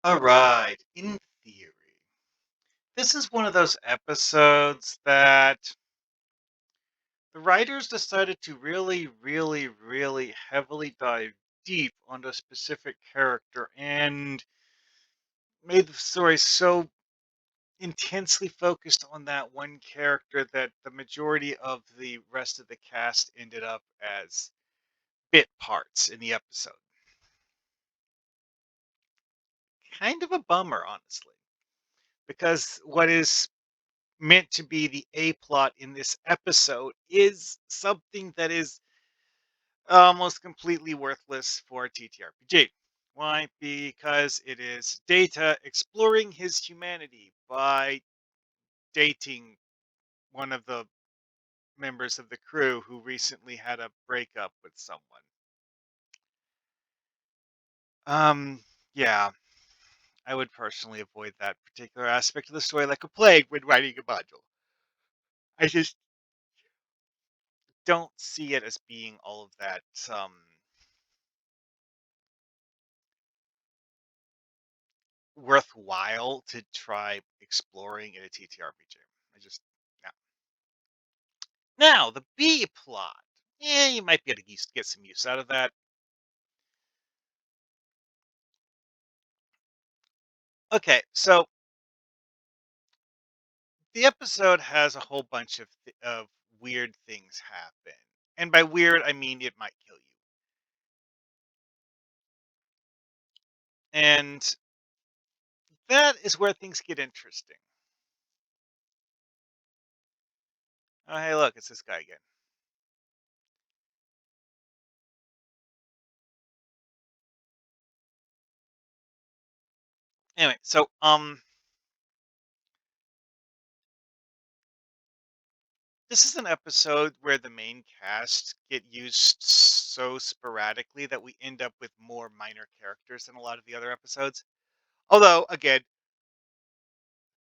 All right. In theory, this is one of those episodes that the writers decided to really heavily dive deep onto a specific character and made the story so intensely focused on that one character that the majority of the rest of the cast ended up as bit parts in the episode. Kind of a bummer, honestly, because what is meant to be the A plot in this episode is something that is almost completely worthless for TTRPG. Why? Because it is Data exploring his humanity by dating one of the members of the crew who recently had a breakup with someone. Um, yeah, I would personally avoid that particular aspect of the story like a plague when writing a module. I just don't see it as being all of that worthwhile to try exploring in a TTRPG. I just no. Now the B plot. Yeah, you might be able to get some use out of that. Okay, so the episode has a whole bunch of weird things happen, and by weird I mean it might kill you. And that is where things get interesting. Oh, hey, look, it's this guy again. Anyway, so this is an episode where the main cast get used so sporadically that we end up with more minor characters than a lot of the other episodes. Although, again,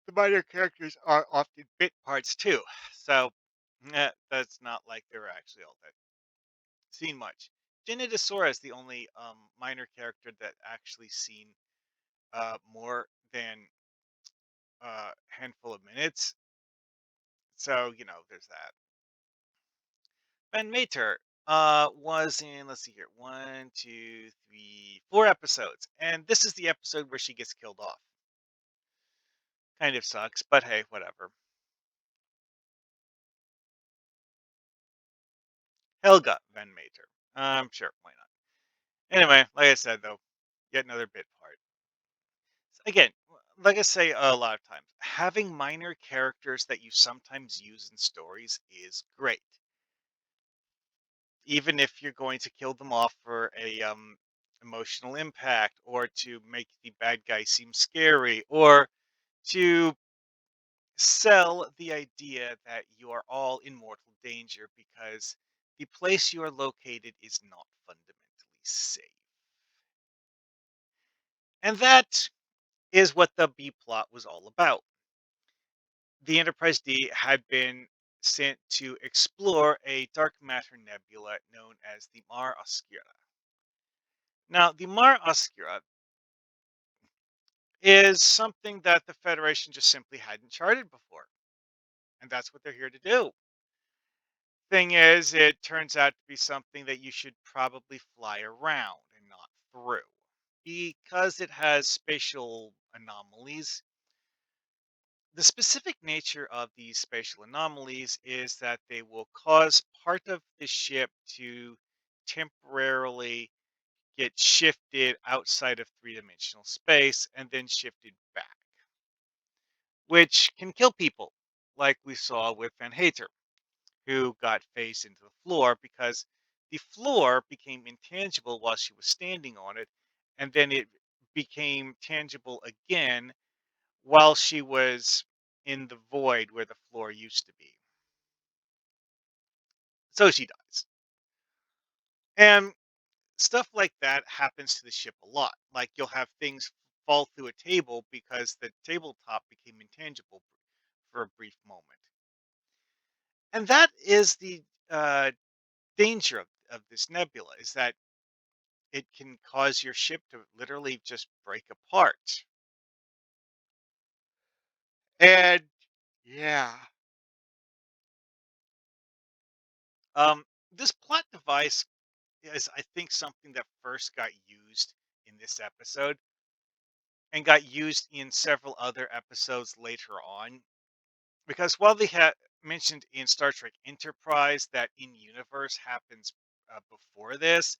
the minor characters are often bit parts too. So, that's not like they're actually all that seen much. Genidosora is the only minor character that actually seen more than a handful of minutes. So, there's that. Van Mater was in, let's see here, one, two, three, four episodes. And this is the episode where she gets killed off. Kind of sucks, but hey, whatever. Helga Van Mater. Sure, why not? Anyway, like I said, though, yet another bit part. Again, like I say a lot of times, having minor characters that you sometimes use in stories is great. Even if you're going to kill them off for a emotional impact or to make the bad guy seem scary or to sell the idea that you are all in mortal danger because the place you are located is not fundamentally safe. And that is what the B plot was all about. The Enterprise D had been sent to explore a dark matter nebula known as the Mar Oscura. Now, the Mar Oscura is something that the Federation just simply hadn't charted before, and that's what they're here to do. Thing is, it turns out to be something that you should probably fly around and not through. Because it has spatial anomalies, the specific nature of these spatial anomalies is that they will cause part of the ship to temporarily get shifted outside of three-dimensional space and then shifted back, which can kill people, like we saw with Van Hater, who got phased into the floor because the floor became intangible while she was standing on it, and then it became tangible again while she was in the void where the floor used to be. So she dies. And stuff like that happens to the ship a lot. Like you'll have things fall through a table because the tabletop became intangible for a brief moment. And that is the danger of this nebula is that it can cause your ship to literally just break apart. And yeah, um, this plot device is, I think, something that first got used in this episode and got used in several other episodes later on. Because while they had mentioned in Star Trek Enterprise that in universe happens before this,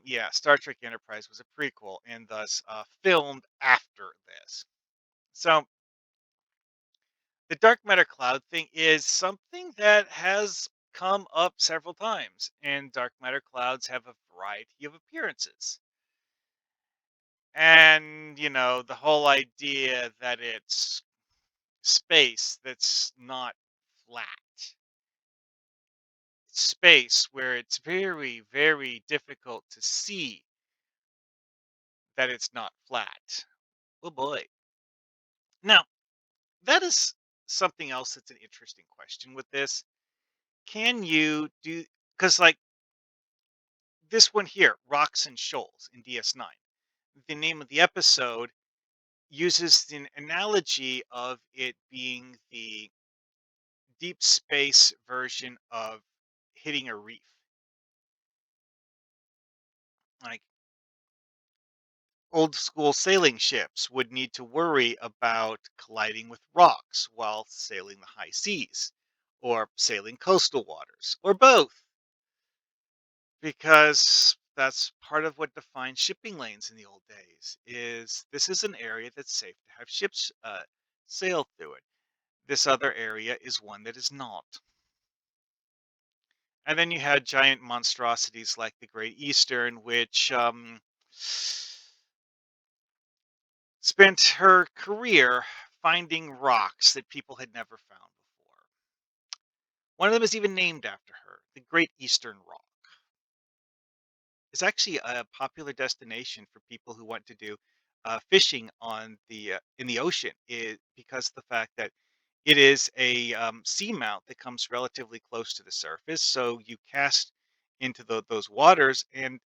yeah, Star Trek Enterprise was a prequel and thus filmed after this. So the dark matter cloud thing is something that has come up several times, and dark matter clouds have a variety of appearances. And, the whole idea that it's space that's not flat, space where it's very, very difficult to see that it's not flat. Oh boy. Now, that is something else that's an interesting question with this. Can you do, because like this one here, Rocks and Shoals in DS9, the name of the episode uses an analogy of it being the deep space version of hitting a reef. Like old school sailing ships would need to worry about colliding with rocks while sailing the high seas, or sailing coastal waters, or both, because that's part of what defined shipping lanes in the old days. Is this is an area that's safe to have ships sail through it. This other area is one that is not. And then you had giant monstrosities like the Great Eastern, which spent her career finding rocks that people had never found before. One of them is even named after her, the Great Eastern Rock. It's actually a popular destination for people who want to do fishing on the in the ocean, because of the fact that it is a seamount that comes relatively close to the surface. So you cast into those waters, and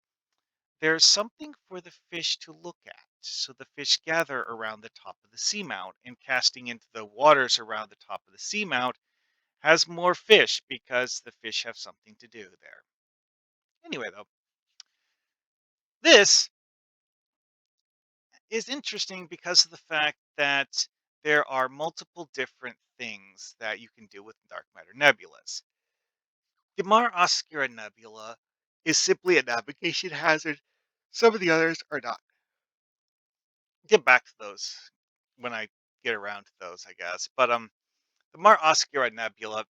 there's something for the fish to look at. So the fish gather around the top of the seamount, and casting into the waters around the top of the seamount has more fish because the fish have something to do there. Anyway, though, this is interesting because of the fact that there are multiple different things that you can do with dark matter nebulas. The Mare Oscura Nebula is simply a navigation hazard. Some of the others are not. Get back to those when I get around to those, I guess. But the Mare Oscura Nebula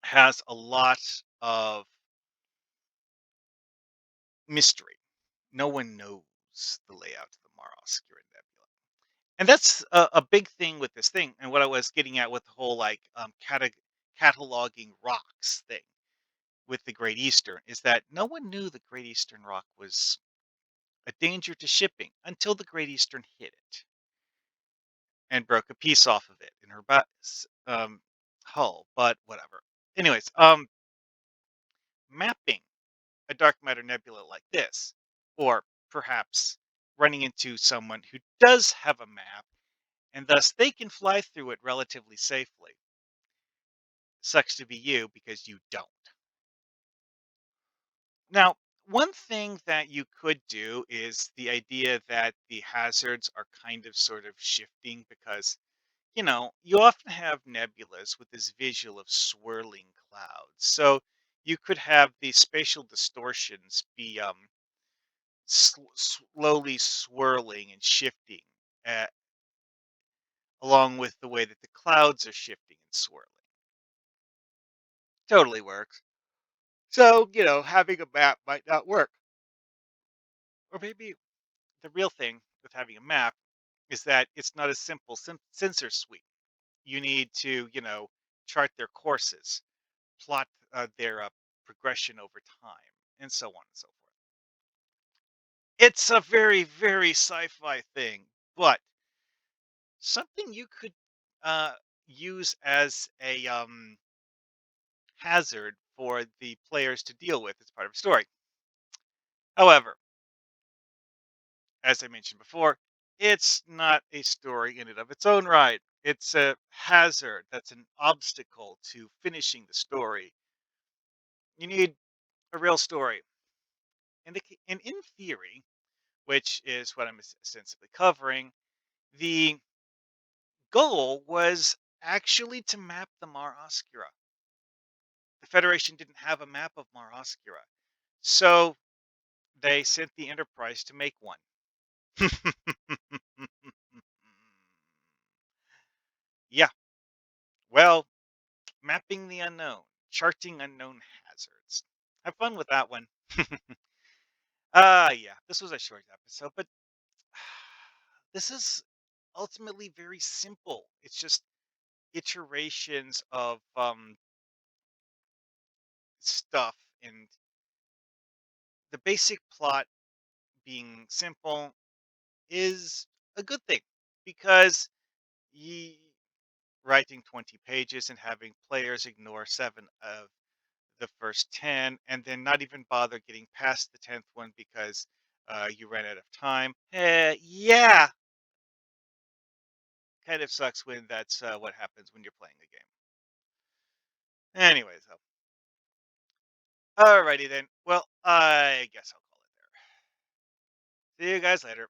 has a lot of mystery. No one knows the layout of the Mare Oscura Nebula. And that's a big thing with this thing, and what I was getting at with the whole, like, cataloging rocks thing with the Great Eastern is that no one knew the Great Eastern Rock was a danger to shipping until the Great Eastern hit it and broke a piece off of it in her hull, but whatever. Anyways, mapping a dark matter nebula like this, or perhaps running into someone who does have a map and thus they can fly through it relatively safely. Sucks to be you because you don't. Now, one thing that you could do is the idea that the hazards are kind of sort of shifting because, you often have nebulas with this visual of swirling clouds. So you could have these spatial distortions be slowly swirling and shifting, uh, along with the way that the clouds are shifting and swirling. Totally works. So, having a map might not work. Or maybe the real thing with having a map is that it's not a simple sensor suite. You need to, chart their courses, plot their progression over time, and so on and so forth. It's a very, very sci-fi thing, but something you could uh, use as a hazard for the players to deal with as part of a story. However, as I mentioned before, it's not a story in and of its own right. It's a hazard that's an obstacle to finishing the story. You need a real story. And in theory, which is what I'm ostensibly covering, the goal was actually to map the Mar Oscura. The Federation didn't have a map of Mar Oscura, so they sent the Enterprise to make one. Yeah, well, mapping the unknown, charting unknown hazards. Have fun with that one. Yeah, this was a short episode, but this is ultimately very simple. It's just iterations of stuff, and the basic plot being simple is a good thing because ye writing 20 pages and having players ignore 7 of the first 10 and then not even bother getting past the 10th one because you ran out of time. Yeah, kind of sucks when that's what happens when you're playing a game. Anyways, alrighty then. Well, I guess I'll call it there. See you guys later.